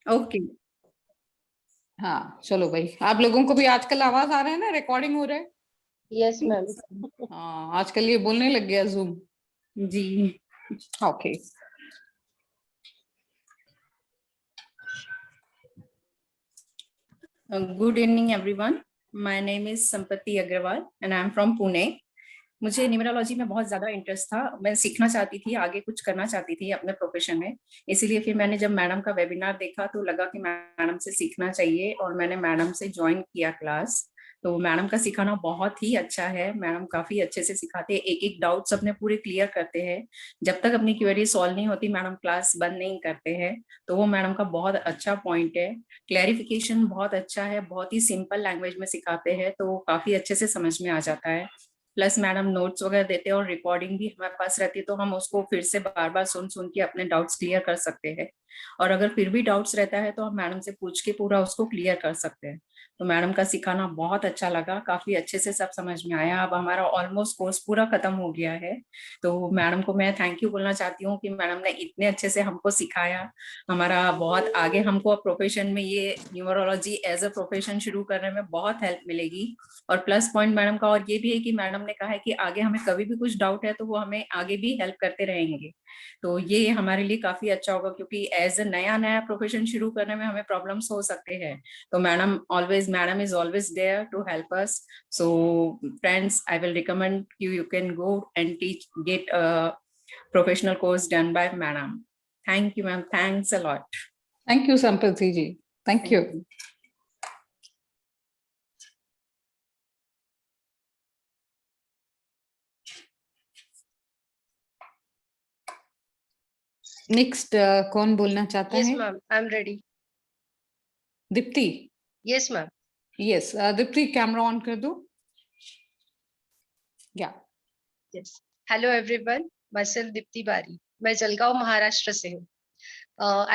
Okay. हाँ चलो भाई, आप लोगों को भी आजकल आवाज आ रहा है ना, रिकॉर्डिंग हो रहा है? Yes ma'am. हाँ आजकल ये बोलने लग गया zoom. Ji. Okay. Good evening everyone. My name is Sampati Agrawal and I am from Pune. मुझे न्यूमरोलॉजी में बहुत ज्यादा इंटरेस्ट था, मैं सीखना चाहती थी, आगे कुछ करना चाहती थी अपने प्रोफेशन में। इसीलिए फिर मैंने जब मैडम का वेबिनार देखा तो लगा कि मैडम से सीखना चाहिए और मैंने मैडम से ज्वाइन किया क्लास। तो मैडम का सिखाना बहुत ही अच्छा है, मैडम काफी अच्छे से सिखाते हैं, एक एक डाउट्स अपने पूरे क्लियर करते हैं। जब तक अपनी क्वेरी सॉल्व नहीं होती मैडम क्लास बंद नहीं करते हैं। तो वो मैडम का बहुत अच्छा पॉइंट है। क्लैरिफिकेशन बहुत अच्छा है, बहुत ही सिंपल लैंग्वेज में सिखाते हैं तो काफी अच्छे से समझ में आ जाता है। प्लस मैडम नोट्स वगैरह देते हैं और रिकॉर्डिंग भी हमारे पास रहती है तो हम उसको फिर से बार बार सुन सुन के अपने डाउट्स क्लियर कर सकते हैं। और अगर फिर भी डाउट्स रहता है तो हम मैडम से पूछ के पूरा उसको क्लियर कर सकते हैं। तो मैडम का सिखाना बहुत अच्छा लगा, काफी अच्छे से सब समझ में आया। अब हमारा ऑलमोस्ट कोर्स पूरा खत्म हो गया है। तो मैडम को मैं थैंक यू बोलना चाहती हूँ कि मैडम ने इतने अच्छे से हमको सिखाया। हमारा बहुत आगे हमको प्रोफेशन में ये न्यूमरोलॉजी एज अ प्रोफेशन शुरू करने में बहुत हेल्प मिलेगी। और प्लस पॉइंट मैडम का और ये भी है कि मैडम ने कहा है कि आगे हमें कभी भी कुछ डाउट है तो वो हमें आगे भी हेल्प करते रहेंगे। तो ये हमारे लिए काफी अच्छा होगा क्योंकि एज अ नया नया प्रोफेशन शुरू करने में हमें प्रॉब्लम्स हो सकते हैं। तो madam is always there to help us. So friends, I will recommend you can go and teach get professional course done by madam. Thank you ma'am, thanks a lot. Thank you Sampati ji, thank you. Next कौन बोलना चाहता है? Yes ma'am, I am ready. Deepti? Yes ma'am. Yes Deepti, camera on कर दो। या yes. Hello everyone, myself Deepti Bari. मैं जलगांव महाराष्ट्र से हूँ।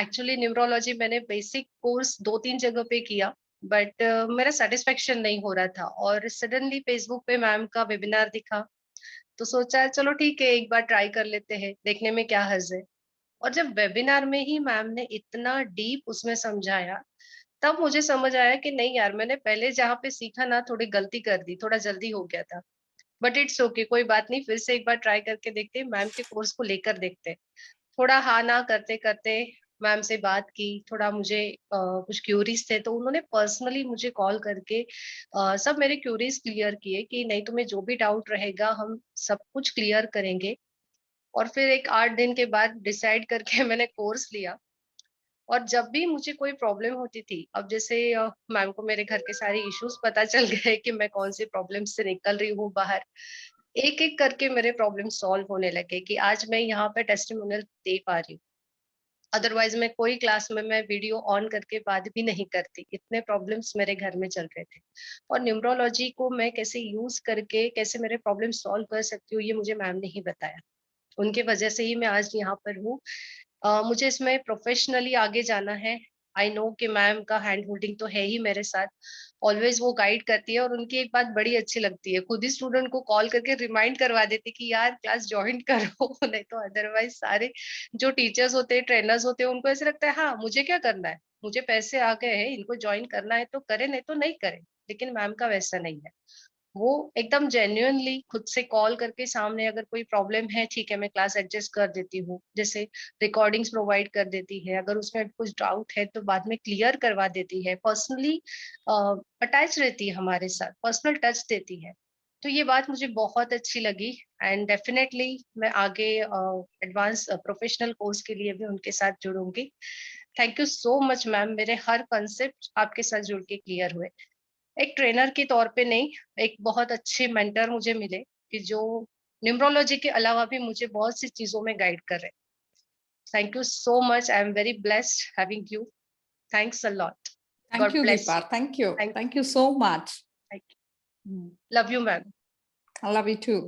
एक्चुअली न्यूमरोलॉजी मैंने बेसिक कोर्स 2-3 जगह पे किया, बट मेरा सेटिस्फेक्शन नहीं हो रहा था और सडनली फेसबुक पे मैम का वेबिनार दिखा तो सोचा चलो ठीक है, एक बार ट्राई कर लेते हैं, देखने में क्या हर्ज है। और जब वेबिनार में ही मैम ने इतना डीप उसमें समझाया, तब मुझे समझ आया कि नहीं यार, मैंने पहले जहाँ पे सीखा ना थोड़ी गलती कर दी, थोड़ा जल्दी हो गया था। बट इट्स ओके, कोई बात नहीं, फिर से एक बार ट्राई करके देखते हैं, मैम के कोर्स को लेकर देखते हैं। थोड़ा हाँ ना करते करते मैम से बात की, थोड़ा मुझे कुछ क्यूरीज थे तो उन्होंने पर्सनली मुझे कॉल करके सब मेरे क्यूरीज क्लियर किए कि नहीं, तुम्हें जो भी डाउट रहेगा हम सब कुछ क्लियर करेंगे। और फिर एक 8 दिन के बाद डिसाइड करके मैंने कोर्स लिया। और जब भी मुझे कोई प्रॉब्लम होती थी, अब जैसे मैम को मेरे घर के सारे इश्यूज पता चल गए कि मैं कौन सी प्रॉब्लम से निकल रही हूँ बाहर, एक एक करके मेरे प्रॉब्लम सॉल्व होने लगे कि आज मैं यहाँ पे टेस्टिमोनियल दे पा रही हूँ। अदरवाइज मैं कोई क्लास में मैं वीडियो ऑन करके बात भी नहीं करती, इतने प्रॉब्लम्स मेरे घर में चल रहे थे। और न्यूमरोलॉजी को मैं कैसे यूज करके कैसे मेरे प्रॉब्लम सॉल्व कर सकती हूँ, ये मुझे मैम ने ही बताया। उनके वजह से ही मैं आज यहाँ पर हूँ। मुझे इसमें प्रोफेशनली आगे जाना है। आई नो कि मैम का हैंड होल्डिंग तो है ही मेरे साथ, ऑलवेज वो गाइड करती है। और उनकी एक बात बड़ी अच्छी लगती है, खुद ही स्टूडेंट को कॉल करके रिमाइंड करवा देती कि यार क्लास ज्वाइन करो नहीं तो अदरवाइज सारे जो टीचर्स होते हैं, ट्रेनर्स होते हैं, उनको ऐसे लगता है हाँ मुझे क्या करना है, मुझे पैसे आ गए हैं, इनको ज्वाइन करना है तो करें, नहीं तो नहीं करें। लेकिन मैम का वैसा नहीं है, वो एकदम जेन्युइनली खुद से कॉल करके सामने अगर कोई प्रॉब्लम है, ठीक है मैं क्लास एडजस्ट कर देती हूँ, जैसे रिकॉर्डिंग्स प्रोवाइड कर देती है, अगर उसमें कुछ डाउट है तो बाद में क्लियर करवा देती है, पर्सनली अटैच रहती है हमारे साथ, पर्सनल टच देती है। तो ये बात मुझे बहुत अच्छी लगी। एंड डेफिनेटली मैं आगे एडवांस प्रोफेशनल कोर्स के लिए भी उनके साथ जुड़ूंगी। Thank you so much ma'am, मेरे हर कंसेप्ट आपके साथ जुड़ के क्लियर हुए। एक ट्रेनर के तौर पे नहीं, एक बहुत अच्छे मेंटर मुझे मिले कि जो न्यूमरोलॉजी के अलावा भी मुझे बहुत सी चीजों में गाइड कर रहे हैं। Thank you so much, I am very blessed having you. Thanks a lot. Thank God you bless Deepa, you. Thank you, thank thank you so much. You, love you ma'am. I love you too.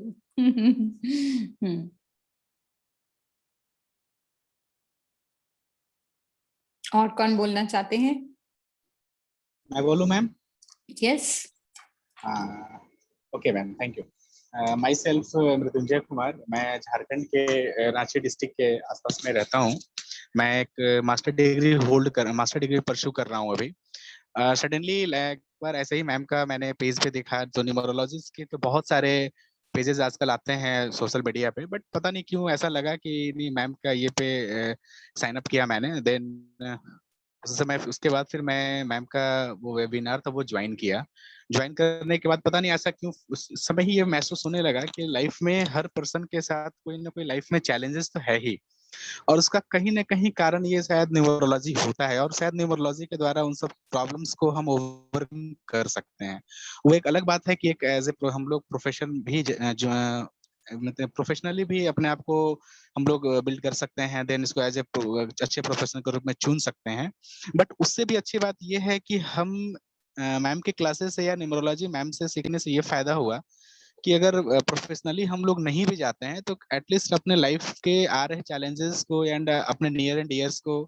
और कौन बोलना चाहते हैं? मैं बोलूं ma'am? Yes. Okay ma'am, thank you. Myself Mrityunjay Kumar, मैं झारखंड के Ranchi district के आसपास में रहता हूँ। मैं एक मास्टर डिग्री परस्यू कर रहा हूँ अभी। सडनली एक बार ऐसे ही मैम का मैंने पेज पे देखा, तो न्यूमरोलॉजिस्ट के तो बहुत सारे पेजेस आजकल आते हैं सोशल मीडिया पे, बट पता नहीं क्यों ऐसा लगा कि नहीं, मैम का ये पे साइन अप किया मैंने। देन उस समय उसके बाद फिर मैं मैम का वो वेबिनार था वो ज्वाइन किया। ज्वाइन करने के बाद पता नहीं ऐसा क्यों उस समय ही ये महसूस होने लगा कि लाइफ में हर पर्सन के साथ कोई ना कोई लाइफ में चैलेंजेस तो है ही, और उसका कहीं ना कहीं कारण ये शायद न्यूमरोलॉजी होता है, और शायद न्यूमरोलॉजी के द्वारा उन सब प्रॉब्लम्स को हम ओवरकम कर सकते हैं। वो एक अलग बात है कि एक एज ए हम लोग प्रोफेशन भी जो मतलब प्रोफेशनली भी अपने आप को हम लोग बिल्ड कर सकते हैं, देन इसको एज ए अच्छे प्रोफेशनल के रूप में चुन सकते हैं। बट उससे भी अच्छी बात ये है कि हम मैम के क्लासेस से या न्यूमरोलॉजी मैम से सीखने से ये फायदा हुआ कि अगर प्रोफेशनली हम लोग नहीं भी जाते हैं तो एटलीस्ट अपने लाइफ के आ रहे चैलेंजेस को एंड अपने नियर एंड डियर्स को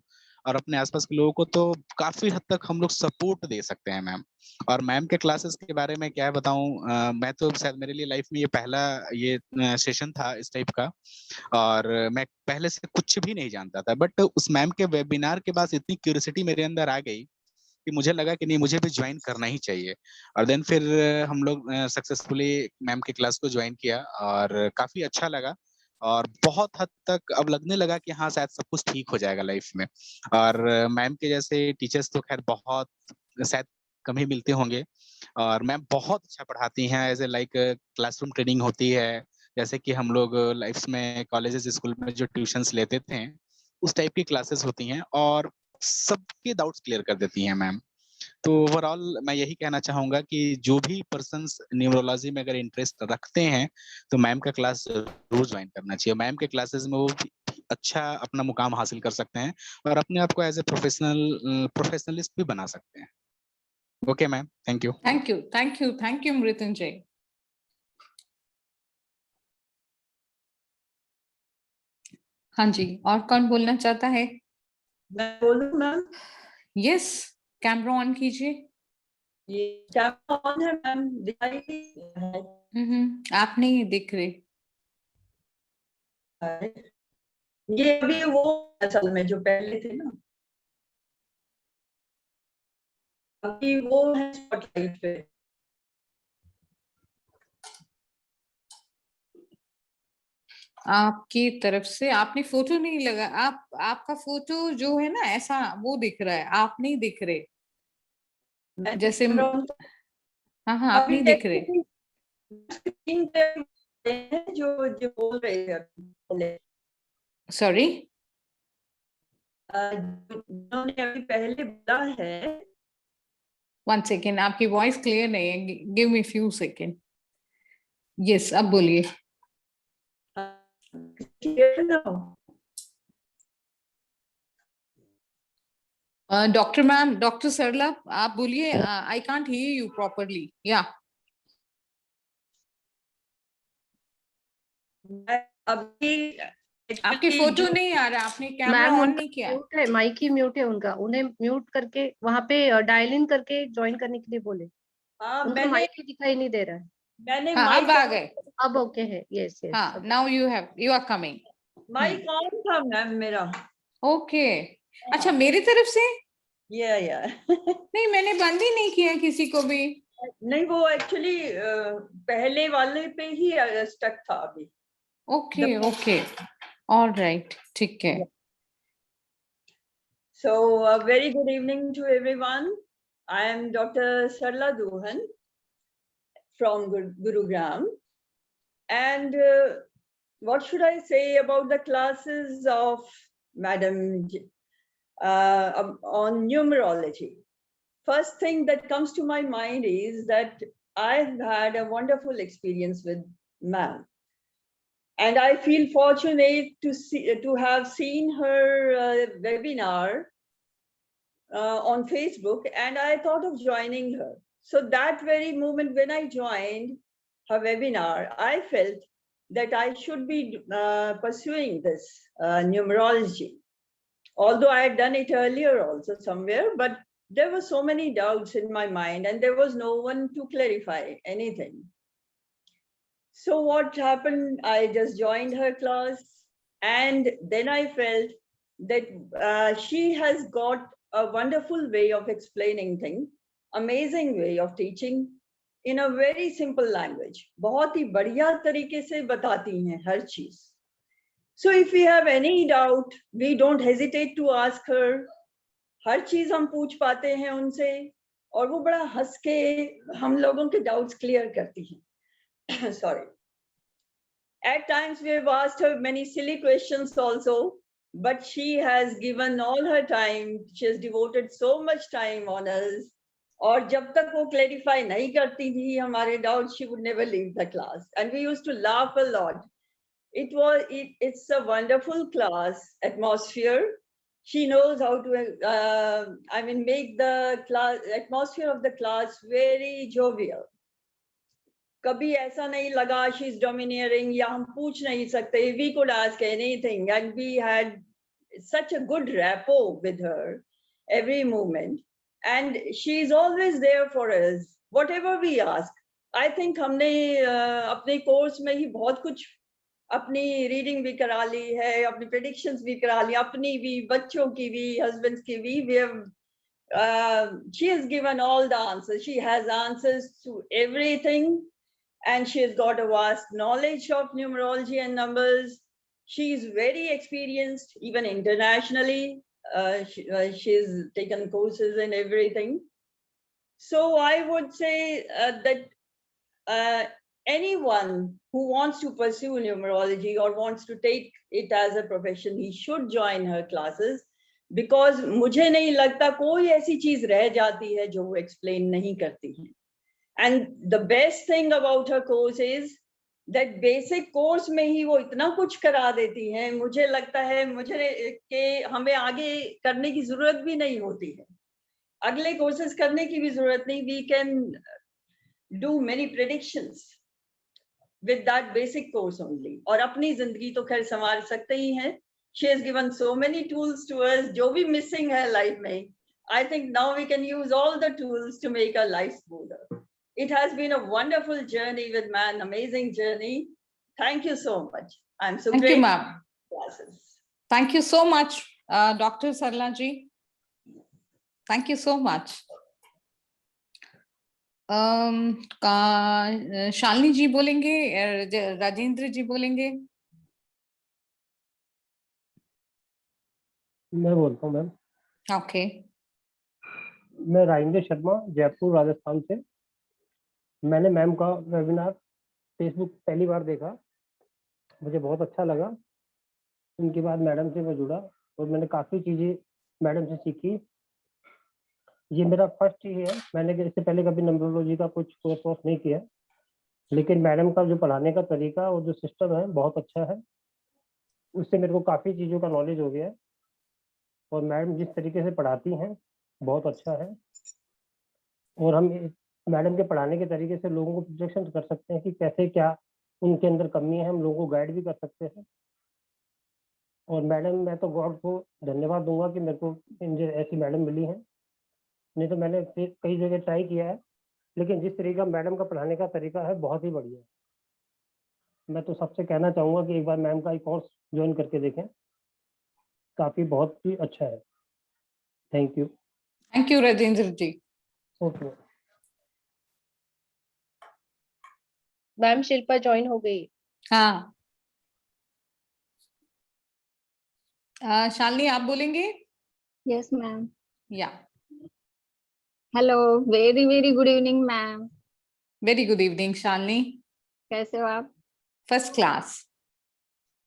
और अपने आसपास के लोगों को तो काफी हद तक हम लोग सपोर्ट दे सकते हैं मैम। और मैम के क्लासेस के बारे में क्या बताऊं, मैं तो शायद मेरे लिए लाइफ में ये पहला ये सेशन था इस टाइप का, और मैं पहले से कुछ भी नहीं जानता था, बट उस मैम के वेबिनार के बाद इतनी क्यूरियोसिटी मेरे अंदर आ गई कि मुझे लगा कि नहीं, मुझे भी ज्वाइन करना ही चाहिए। और देन फिर हम लोग सक्सेसफुली मैम की क्लास को ज्वाइन किया और काफी अच्छा लगा, और बहुत हद तक अब लगने लगा कि हाँ शायद सब कुछ ठीक हो जाएगा लाइफ में। और मैम के जैसे टीचर्स तो खैर बहुत शायद कम ही मिलते होंगे, और मैम बहुत अच्छा पढ़ाती हैं, as a like classroom training होती है, जैसे कि हम लोग लाइफ में कॉलेजेस स्कूल में जो ट्यूशंस लेते थे उस टाइप की क्लासेस होती हैं, और सबके डाउट्स क्लियर कर देती हैं मैम। तो ओवरऑल मैं यही कहना चाहूंगा कि जो भी पर्सन्स न्यूमरोलॉजी में अगर इंटरेस्ट रखते हैं तो मैम का क्लास जरूर ज्वाइन करना चाहिए। मैम के क्लासेस में वो अच्छा अपना मुकाम हासिल कर सकते हैं और अपने आप को एज ए प्रोफेशनलिस्ट भी बना सकते हैं। Okay ma'am, thank you. Thank you Mrityunjay. हाँ जी, और कौन बोलना चाहता है? मैं बोलूं मैम? यस, कैमरा ऑन कीजिए। ये कैमरा ऑन है मैम, दिखाई है। आप नहीं दिख रहे। ये अभी वो असल में जो पहले थे ना, अभी वो है स्पॉटलाइट पे। आपकी तरफ से आपने फोटो नहीं लगा, आपका फोटो जो है ना ऐसा वो दिख रहा है, आप नहीं दिख रहे जैसे। हाँ हाँ, आप नहीं दिख रहे। स्क्रीन पे जो जो बोल रहे थे सॉरी, जिन्होंने अभी पहले बोला है। 1 सेकेंड, आपकी वॉइस क्लियर नहीं है, give me few second. Yes, अब बोलिए। डॉक्टर मैम, डॉक्टर सरला, आप बोलिए। I can't hear you properly. या अभी आपके फोटो नहीं आ रहा, आपने कैमरा ऑन नहीं किया। म्यूट है, माइक ही म्यूट है उनका, उन्हें म्यूट करके वहां पे डायल इन करके ज्वाइन करने के लिए बोले। उनका माइक ही दिखाई नहीं दे रहा है। मैंने हाँ, अब आ गए। अब ओके है। यस यस, हाँ, now you are coming. Mike on था मैम मेरा। ओके, अच्छा, मेरी तरफ से? या नहीं, मैंने बंद ही नहीं किया किसी को भी। नहीं, वो एक्चुअली पहले वाले पे ही स्टक था अभी। ओके ओके, ऑल राइट, ठीक है। So a very good evening to everyone. I am Dr. Sarla Duhan from Gurugram, and what should I say about the classes of Madam on numerology? First thing that comes to my mind is that I've had a wonderful experience with ma'am. And I feel fortunate to have seen her webinar on Facebook, and I thought of joining her. So that very moment when I joined her webinar, I felt that I should be pursuing this numerology. Although I had done it earlier also somewhere, but there were so many doubts in my mind and there was no one to clarify anything. So what happened, I just joined her class, and then I felt that she has got a wonderful way of explaining things, amazing way of teaching in a very simple language. बहुत ही बढ़िया तरीके से बताती हैं हर चीज. So if we have any doubt, we don't hesitate to ask her. हर चीज हम पूछ पाते हैं उनसे और वो बड़ा हंस के हम लोगों के डाउट्स क्लियर करती हैं. Sorry. At times we have asked her many silly questions also, but she has given all her time. She has devoted so much time on us. और जब तक वो clarify नहीं करती थी हमारे doubts, she would never leave the class. And we used to laugh a lot. It's a wonderful class atmosphere. She knows how to, make the class atmosphere of the class very jovial. कभी ऐसा नहीं लगा she is domineering या हम पूछ नहीं सकते. We could ask anything and we had such a good rapport with her every moment. And she is always there for us, whatever we ask. I think हमने अपने कोर्स में ही बहुत कुछ अपनी रीडिंग भी करा ली है, अपनी प्रेडिक्शंस भी करा ली, अपनी भी, बच्चों की भी, हस्बैंड्स की भी. We have, she has given all the answers. She has answers to everything. And she has got a vast knowledge of numerology and numbers. She is very experienced, even internationally. She's taken courses and everything. So I would say that anyone who wants to pursue numerology or wants to take it as a profession, he should join her classes. Because मुझे नहीं लगता कोई ऐसी चीज रह जाती है जो वो explain नहीं करती है. And the best thing about her course is that basic course में ही वो इतना कुछ करा देती हैं. मुझे लगता है कि हमें आगे करने की जरूरत भी नहीं होती है, अगले courses करने की भी जरूरत नहीं. We can do many predictions with that basic course only. और अपनी जिंदगी तो खैर संवार सकते ही हैं. She has given so many tools to us. जो भी missing है life में, I think now we can use all the tools to make our life smoother. It has been a wonderful journey with Man, amazing journey. Thank you so much. I'm so Thank grateful you, ma'am. for classes. Thank you so much, Dr. Sarla ji. Thank you so much. Shalini जी बोलेंगे, राजेंद्र जी बोलेंगे. मैं बोलता हूँ ma'am. Okay. मैं राजेंद्र शर्मा, जयपुर राजस्थान से. मैंने ma'am का webinar Facebook पहली बार देखा, मुझे बहुत अच्छा लगा. उनके बाद मैडम से मैं जुड़ा और मैंने काफ़ी चीज़ें मैडम से सीखी. ये मेरा फर्स्ट ही है, मैंने इससे पहले कभी न्यूमरोलॉजी का कुछ कोर्स नहीं किया, लेकिन मैडम का जो पढ़ाने का तरीका और जो सिस्टम है बहुत अच्छा है. उससे मेरे को काफ़ी चीज़ों का नॉलेज हो गया है और मैडम जिस तरीके से पढ़ाती हैं बहुत अच्छा है. और हम मैडम के पढ़ाने के तरीके से लोगों को प्रोजेक्शन कर सकते हैं कि कैसे क्या उनके अंदर कमी है, हम लोगों को गाइड भी कर सकते हैं. और मैडम, मैं तो गॉड को धन्यवाद दूंगा कि मेरे को ऐसी मैडम मिली हैं. नहीं तो मैंने कई जगह ट्राई किया है, लेकिन जिस तरीका मैडम का पढ़ाने का तरीका है बहुत ही बढ़िया है. मैं तो सबसे कहना चाहूँगा कि एक बार मैम का एक कोर्स ज्वाइन करके देखें, काफ़ी बहुत ही अच्छा है. Thank you. Thank you Rajendra ji. Okay ma'am, Shilpa join हो गई. हाँ, शालिनी आप बोलेंगे. Yes, ma'am. या. Hello, very good evening, ma'am. Very good evening Shalini. कैसे हो आप? First class.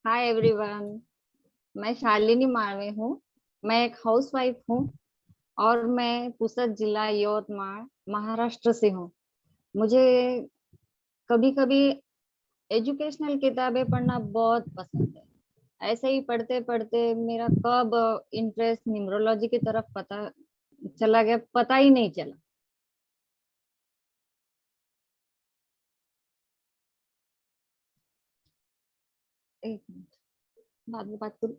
Hi everyone. मैं शालिनी मारवे हूँ. मैं एक हाउसवाइफ हूँ और मैं पुसद जिला यवतमाळ महाराष्ट्र से हूँ. मुझे कभी कभी एजुकेशनल किताबें पढ़ना बहुत पसंद है. ऐसे ही पढ़ते पढ़ते मेरा कब इंटरेस्ट न्यूमरोलॉजी की तरफ पता चला गया, पता ही नहीं चला. एक मिनट, बाद में बात करूं.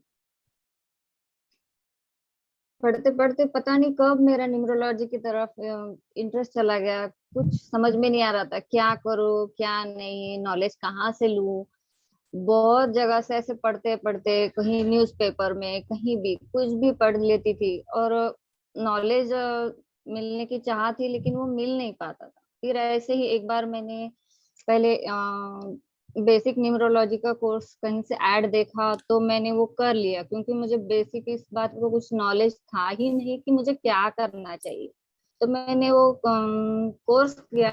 पढ़ते पढ़ते पता नहीं कब मेरा न्यूमरोलॉजी की तरफ इंटरेस्ट चला गया. कुछ समझ में नहीं आ रहा था क्या करूं क्या नहीं, नॉलेज कहाँ से लूं. बहुत जगह से ऐसे पढ़ते पढ़ते कहीं न्यूज़पेपर में कहीं भी कुछ भी पढ़ लेती थी, और नॉलेज मिलने की चाह थी लेकिन वो मिल नहीं पाता था। फिर ऐसे ही एक बार मैंने पहले बेसिक न्यूमरोलॉजी का कोर्स कहीं से ऐड देखा तो मैंने वो कर लिया, क्योंकि मुझे बेसिक इस बात का कुछ नॉलेज था ही नहीं कि मुझे क्या करना चाहिए। तो मैंने वो कोर्स किया,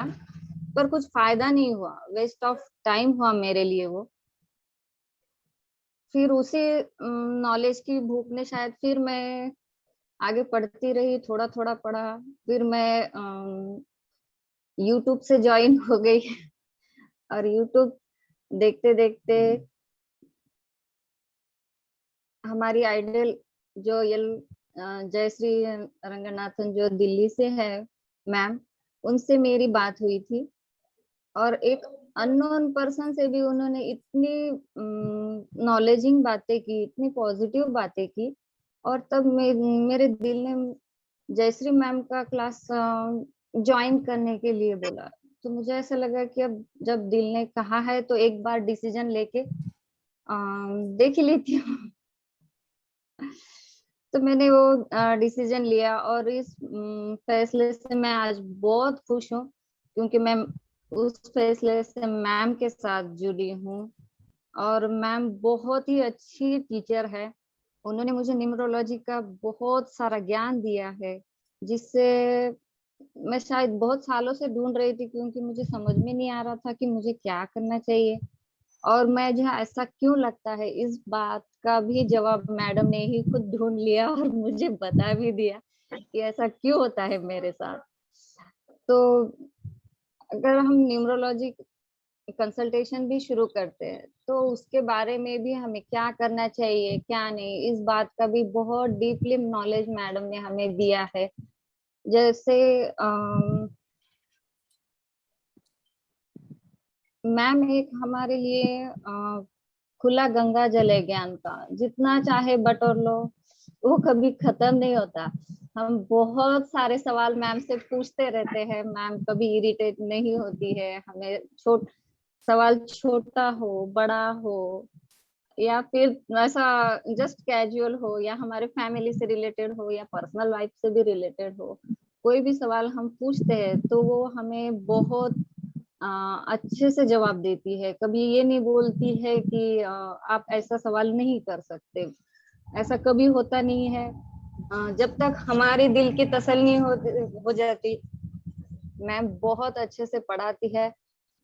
पर कुछ फायदा नहीं हुआ, वेस्ट ऑफ टाइम हुआ मेरे लिए वो। फिर उसी नॉलेज की भूख ने शायद फिर मैं आगे पढ़ती रही, थोड़ा थोड़ा पढ़ा। फिर मैं यूट्यूब से ज्वाइन हो गई और यूट्यूब देखते देखते हमारी आइडल जो जयश्री रंगनाथन जो दिल्ली से है मैम, उनसे मेरी बात हुई थी, और एक अननोन पर्सन से भी उन्होंने इतनी नॉलेजिंग बातें की, इतनी पॉजिटिव बातें की, और तब मेरे दिल ने जयश्री मैम का क्लास ज्वाइन करने के लिए बोला। तो मुझे ऐसा लगा कि अब जब दिल ने कहा है तो एक बार डिसीजन लेके देख ही लेती हूँ। तो मैंने वो डिसीजन लिया, और इस फैसले से मैं आज बहुत खुश हूँ, क्योंकि मैं उस फैसले से मैम के साथ जुड़ी हूँ। और मैम बहुत ही अच्छी टीचर है, उन्होंने मुझे न्यूमरोलॉजी का बहुत सारा ज्ञान दिया है, जिससे मैं शायद बहुत सालों से ढूंढ रही थी, क्योंकि मुझे समझ में नहीं आ रहा था कि मुझे क्या करना चाहिए और मैं जहाँ ऐसा क्यों लगता है। इस बात का भी जवाब मैडम ने ही खुद ढूंढ लिया और मुझे बता भी दिया कि ऐसा क्यों होता है मेरे साथ। तो अगर हम न्यूमरोलॉजी कंसल्टेशन भी शुरू करते हैं तो उसके बारे में भी हमें क्या करना चाहिए क्या नहीं, इस बात का भी बहुत डीपली नॉलेज मैडम ने हमें दिया है। जैसे मैम एक हमारे लिए खुला गंगा जल है ज्ञान का, जितना चाहे बटोर लो, वो कभी खत्म नहीं होता। हम बहुत सारे सवाल मैम से पूछते रहते हैं, मैम कभी इरिटेट नहीं होती है। हमें सवाल छोटा हो बड़ा हो या फिर ऐसा जस्ट कैजुअल हो या हमारे फैमिली से रिलेटेड हो या पर्सनल लाइफ से भी रिलेटेड हो, कोई भी सवाल हम पूछते हैं तो वो हमें बहुत अच्छे से जवाब देती है। कभी ये नहीं बोलती है कि आप ऐसा सवाल नहीं कर सकते, ऐसा कभी होता नहीं है। जब तक हमारे दिल की तसल्ली हो जाती, मैम बहुत अच्छे से पढ़ाती है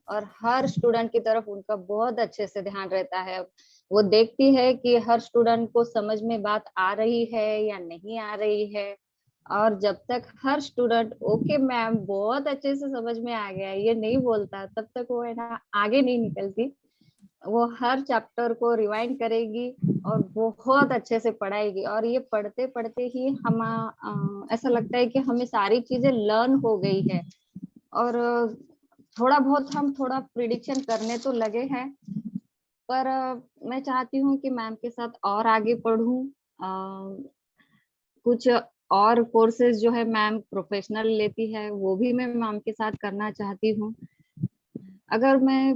और हर स्टूडेंट की तरफ उनका बहुत अच्छे से ध्यान रहता है। वो देखती है कि हर स्टूडेंट को समझ में बात आ रही है या नहीं आ रही है, और जब तक हर स्टूडेंट ओके मैम बहुत अच्छे से समझ में आ गया ये नहीं बोलता, तब तक वो है ना आगे नहीं निकलती। वो हर चैप्टर को रिवाइंड करेगी और बहुत अच्छे से पढ़ाएगी, और ये पढ़ते पढ़ते ही हम ऐसा लगता है कि हमें सारी चीजें लर्न हो गई है। और थोड़ा बहुत हम थोड़ा प्रिडिक्शन करने तो लगे हैं, पर मैं चाहती हूँ कि मैम के साथ और आगे पढ़ूं। कुछ और कोर्सेज जो है मैम प्रोफेशनल लेती है वो भी मैं मैम के साथ करना चाहती हूँ। अगर मैं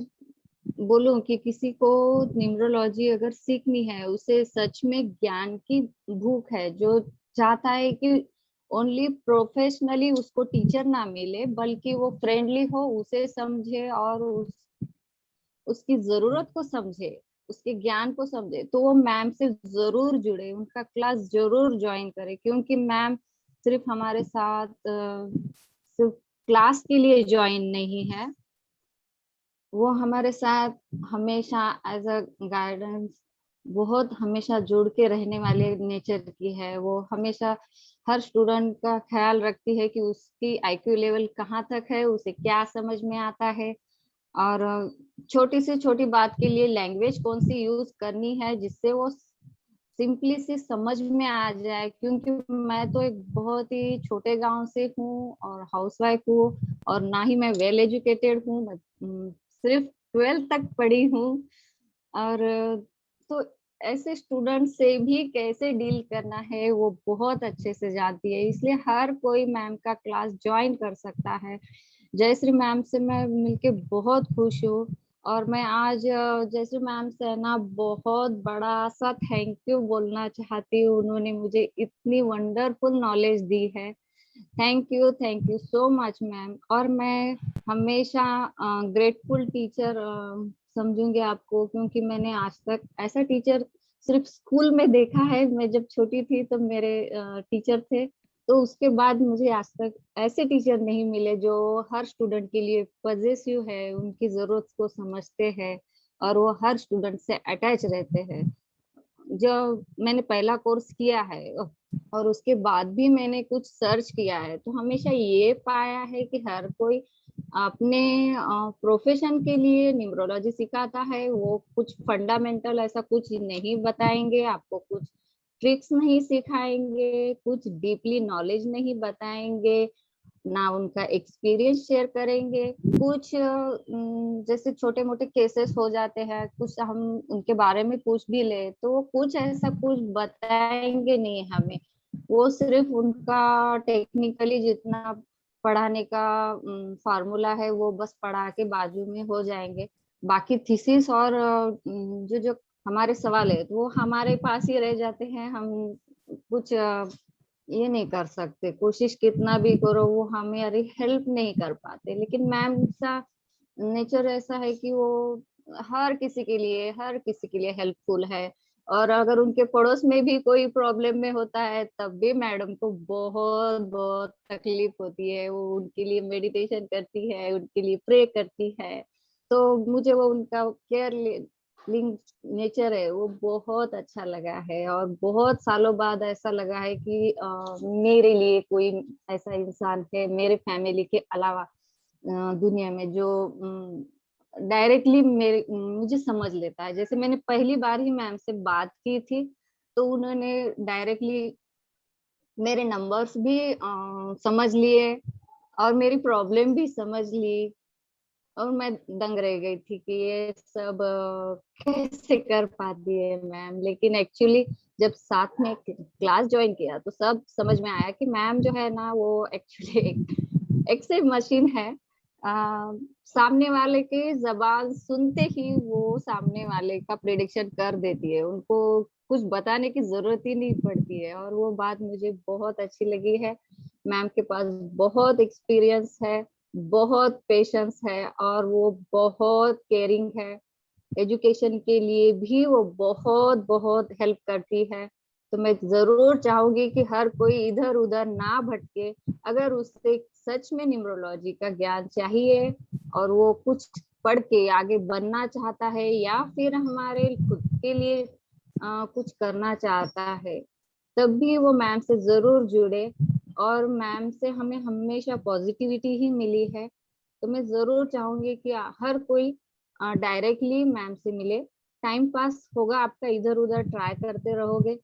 बोलूं कि किसी को न्यूमरोलॉजी अगर सीखनी है, उसे सच में ज्ञान की भूख है, जो चाहता है कि ओनली प्रोफेशनली उसको टीचर ना मिले बल्कि वो फ्रेंडली हो, उसे समझे और उसकी जरूरत को समझे, उसके ज्ञान को समझे, तो वो मैम से जरूर जुड़े, उनका क्लास जरूर ज्वाइन करे। क्योंकि मैम सिर्फ हमारे साथ सिर्फ क्लास के लिए ज्वाइन नहीं है, वो हमारे साथ हमेशा एज अ गाइडेंस बहुत हमेशा जुड़ के रहने वाले नेचर की है। वो हमेशा हर स्टूडेंट का ख्याल रखती है कि उसकी आईक्यू लेवल कहाँ तक है, उसे क्या समझ में आता है, और छोटी से छोटी बात के लिए लैंग्वेज कौन सी यूज करनी है जिससे वो सिंपली सी समझ में आ जाए। क्योंकि मैं तो एक बहुत ही छोटे गांव से हूँ और हाउसवाइफ हूँ, और ना ही मैं वेल एजुकेटेड हूँ, सिर्फ 12th तक पढ़ी हूँ। और तो ऐसे स्टूडेंट से भी कैसे डील करना है वो बहुत अच्छे से जानती है, इसलिए हर कोई मैम का क्लास ज्वाइन कर सकता है। जयश्री मैम से मैं मिलके बहुत खुश हूँ, और मैं आज जैसे मैम से है ना बहुत बड़ा सा थैंक यू बोलना चाहती हूँ। उन्होंने मुझे इतनी वंडरफुल नॉलेज दी है। Thank you so much ma'am. और मैं हमेशा ग्रेटफुल टीचर समझूंगी आपको, क्योंकि मैंने आज तक ऐसा टीचर सिर्फ स्कूल में देखा है। मैं जब छोटी थी तो मेरे टीचर थे, तो उसके बाद मुझे आज तक ऐसे टीचर नहीं मिले जो हर स्टूडेंट के लिए पॉजिटिव है, उनकी जरूरत को समझते हैं और वो हर स्टूडेंट से अटैच रहते हैं। जो मैंने पहला कोर्स किया है और उसके बाद भी मैंने कुछ सर्च किया है, तो हमेशा ये पाया है कि हर कोई अपने प्रोफेशन के लिए न्यूमरोलॉजी सिखाता है। वो कुछ फंडामेंटल ऐसा कुछ नहीं बताएंगे आपको, कुछ ट्रिक्स नहीं सिखाएंगे, कुछ डीपली नॉलेज नहीं बताएंगे, ना उनका एक्सपीरियंस शेयर करेंगे। कुछ जैसे छोटे मोटे केसेस हो जाते हैं, कुछ हम उनके बारे में पूछ भी ले तो कुछ ऐसा कुछ बताएंगे नहीं हमें। वो सिर्फ उनका टेक्निकली जितना पढ़ाने का फार्मूला है वो बस पढ़ा के बाजू में हो जाएंगे। बाकी थीसिस और जो जो हमारे सवाल है तो वो हमारे पास ही रह जाते हैं। हम कुछ ये नहीं कर सकते, कोशिश कितना भी करो वो हमारी हेल्प नहीं कर पाते। लेकिन मैम का नेचर ऐसा है कि वो हर किसी के लिए हेल्पफुल है। और अगर उनके पड़ोस में भी कोई प्रॉब्लम में होता है तब भी मैडम को बहुत बहुत तकलीफ होती है। वो उनके लिए मेडिटेशन करती है, उनके लिए प्रे करती है। तो मुझे वो उनका केयर लिंक नेचर है वो बहुत अच्छा लगा है। और बहुत सालों बाद ऐसा लगा है कि मेरे लिए कोई ऐसा इंसान है मेरे फैमिली के अलावा दुनिया में जो डायरेक्टली मेरे मुझे समझ लेता है। जैसे मैंने पहली बार ही मैम से बात की थी तो उन्होंने डायरेक्टली मेरे नंबर्स भी समझ लिए और मेरी प्रॉब्लम भी समझ ली। और मैं दंग रह गई थी कि ये सब कैसे कर पाती है मैम। लेकिन एक्चुअली जब साथ में क्लास ज्वाइन किया तो सब समझ में आया कि मैम जो है ना वो एक्चुअली एक से मशीन है। सामने वाले के जबान सुनते ही वो सामने वाले का प्रिडिक्शन कर देती है, उनको कुछ बताने की जरूरत ही नहीं पड़ती है। और वो बात मुझे बहुत अच्छी लगी है। मैम के पास बहुत एक्सपीरियंस है, बहुत पेशेंस है और वो बहुत केयरिंग है। एजुकेशन के लिए भी वो बहुत बहुत हेल्प करती है। तो मैं जरूर चाहूंगी कि हर कोई इधर उधर ना भटके। अगर उससे सच में न्यूमरोलॉजी का ज्ञान चाहिए और वो कुछ पढ़ के आगे बनना चाहता है या फिर हमारे खुद के लिए कुछ करना चाहता है, तब भी वो मैम से जरूर जुड़े। और मैम से हमें हमेशा पॉजिटिविटी ही मिली है। तो मैं जरूर चाहूंगी कि हर कोई डायरेक्टली मैम से मिले। टाइम पास होगा आपका, इधर उधर ट्राई करते रहोगे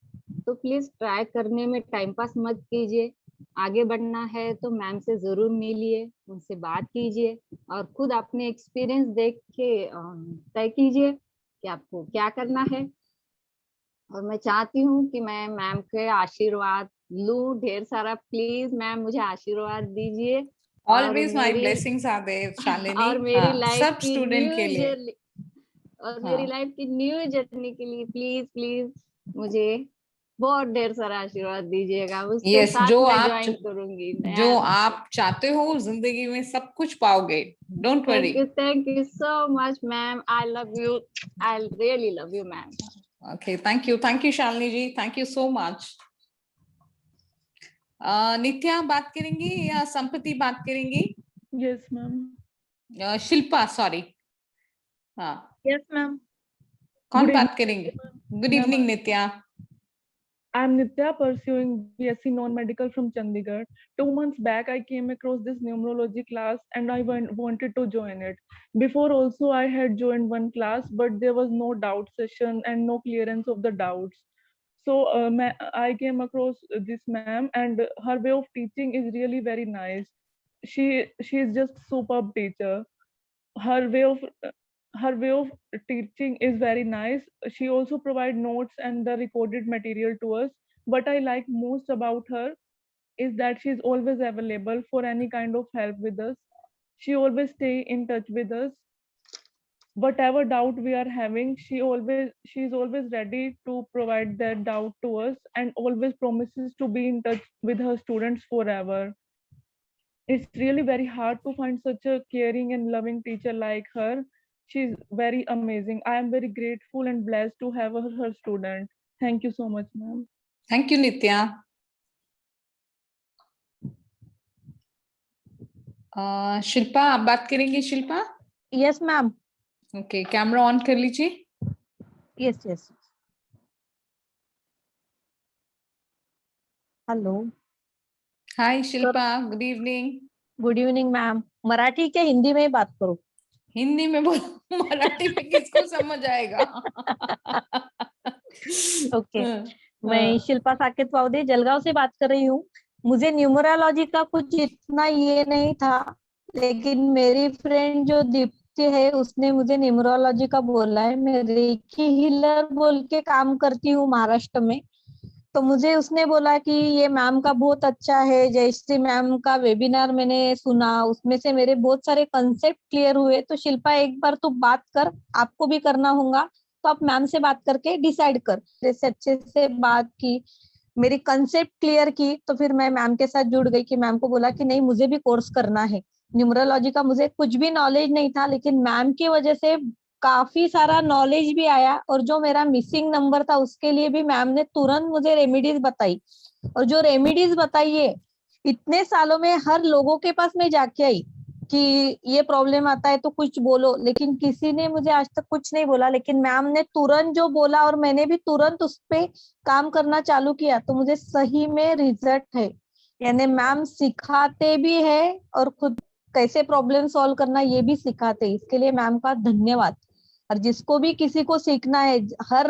तो प्लीज ट्राई करने में टाइम पास मत कीजिए। आगे बढ़ना है तो मैम से जरूर मिलिए, उनसे बात कीजिए और खुद अपने एक्सपीरियंस देख के तय कीजिए कि आपको क्या करना है। और मैं चाहती हूँ कि मैं मैम के आशीर्वाद लूं ढेर सारा। प्लीज मैम मुझे आशीर्वाद दीजिए और ऑलवेज माय मेरी ब्लेसिंग्स आर देयर शालिनी। और मेरी हाँ, लाइफ सब की स्टूडेंट न्यू के लिए। जर्नी और मेरी हाँ लाइफ की न्यू जर्नी के लिए प्लीज प्लीज मुझे बहुत ढेर सारा आशीर्वाद दीजिएगा। उसके यस, साथ मैं ज्वाइन करूंगी जो नया। आप चाहते हो जिंदगी में सब कुछ पाओगे। Don't worry. Thank you so much ma'am. I love you, I really love you ma'am. Okay, thank you Shalini ji, thank you so much. Nitya बात करेंगी या संपत्ति बात करेंगी? Yes ma'am. शिल्पा, सॉरी। हाँ, यस मैम। कौन Good बात evening, करेंगे? Good ma'am. Evening Nitya. I'm Nitya, pursuing BSc Non-Medical from Chandigarh. 2 months back, I came across this numerology class and I wanted to join it. Before also, I had joined one class, but there was no doubt session and no clearance of the doubts. So I came across this ma'am and her way of teaching is really very nice. She is just superb teacher. her way of her way of teaching is very nice. She also provide notes and the recorded material to us. What I like most about her is that she is always available for any kind of help with us. She always stay in touch with us. whatever doubt we are having, she's always ready to provide that doubt to us, and always promises to be in touch with her students forever. It's really very hard to find such a caring and loving teacher like her. She's very amazing. I am very grateful and blessed to have her student. Thank you so much, ma'am. Thank you, Nitya. Shilpa, आप बात करेंगे Shilpa? Yes ma'am. Okay, camera on कर लीजिए. Yes yes. Hello. Hi Shilpa, good evening. Good evening ma'am. Marathi क्या हिंदी में बात करो? हिंदी में बोलो, मराठी में किसको समझ आएगा? ओके. मैं शिल्पा साकेत वावदे जलगांव से बात कर रही हूँ. मुझे न्यूमरोलॉजी का कुछ इतना ये नहीं था, लेकिन मेरी फ्रेंड जो दीप्ति है उसने मुझे न्यूमरोलॉजी का बोला है. मैं रेकी हीलर बोल के काम करती हूँ महाराष्ट्र में. तो मुझे उसने बोला कि ये मैम का बहुत अच्छा है. जयश्री मैम का वेबिनार मैंने सुना, उसमें से मेरे बहुत सारे कंसेप्ट क्लियर हुए. तो शिल्पा एक बार तू बात कर, आपको भी करना होगा तो आप मैम से बात करके डिसाइड कर. जैसे अच्छे से बात की, मेरी कंसेप्ट क्लियर की, तो फिर मैं मैम के साथ जुड़ गई कि मैम को बोला कि नहीं मुझे भी कोर्स करना है न्यूमरोलॉजी का. मुझे कुछ भी नॉलेज नहीं था, लेकिन मैम की वजह से काफी सारा नॉलेज भी आया. और जो मेरा मिसिंग नंबर था उसके लिए भी मैम ने तुरंत मुझे रेमेडीज बताई. और जो रेमेडीज बताई है, इतने सालों में हर लोगों के पास मैं जाके आई कि ये प्रॉब्लम आता है तो कुछ बोलो, लेकिन किसी ने मुझे आज तक कुछ नहीं बोला. लेकिन मैम ने तुरंत जो बोला और मैंने भी तुरंत उस पे काम करना चालू किया, तो मुझे सही में रिजल्ट है. यानी मैम सिखाते भी है और खुद कैसे प्रॉब्लम सॉल्व करना ये भी सिखाते. इसके लिए मैम का धन्यवाद. और जिसको भी किसी को सीखना है, हर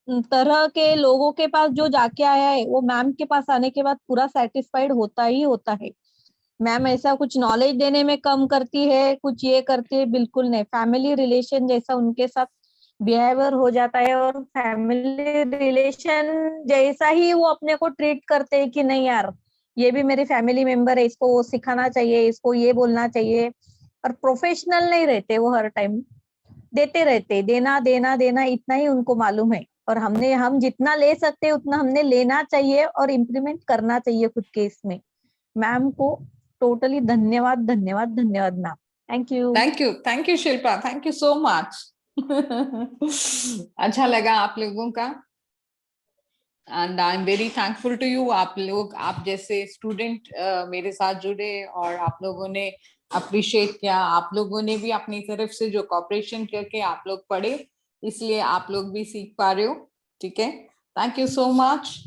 तरह के लोगों के पास जो जाके आया है वो मैम के पास आने के बाद पूरा सेटिस्फाइड होता ही होता है. मैम ऐसा कुछ नॉलेज देने में कम करती है, कुछ ये करती है, बिल्कुल नहीं. फैमिली रिलेशन जैसा उनके साथ बिहेवियर हो जाता है, और फैमिली रिलेशन जैसा ही वो अपने को ट्रीट करते हैं कि नहीं यार ये भी मेरी फैमिली मेंबर है, इसको वो सिखाना चाहिए, इसको ये बोलना चाहिए. और प्रोफेशनल नहीं रहते वो, हर टाइम देते रहते. देना देना देना इतना ही उनको मालूम है. और हम जितना ले सकते हैं उतना हमने लेना चाहिए और इम्प्लीमेंट करना चाहिए खुद के इसमें. मैम को टोटली धन्यवाद धन्यवाद धन्यवाद ma'am. Thank you Shilpa, thank you so much. अच्छा लगा आप लोगों का, and I am very thankful to you. आप जैसे स्टूडेंट मेरे साथ जुड़े और आप लोगों ने अप्रिशिएट किया. आप लोगों ने भी अपनी तरफ से जो कॉपरेशन करके आप लोग पढ़े, इसलिए आप लोग भी सीख पा रहे हो. ठीक है, थैंक यू सो मच.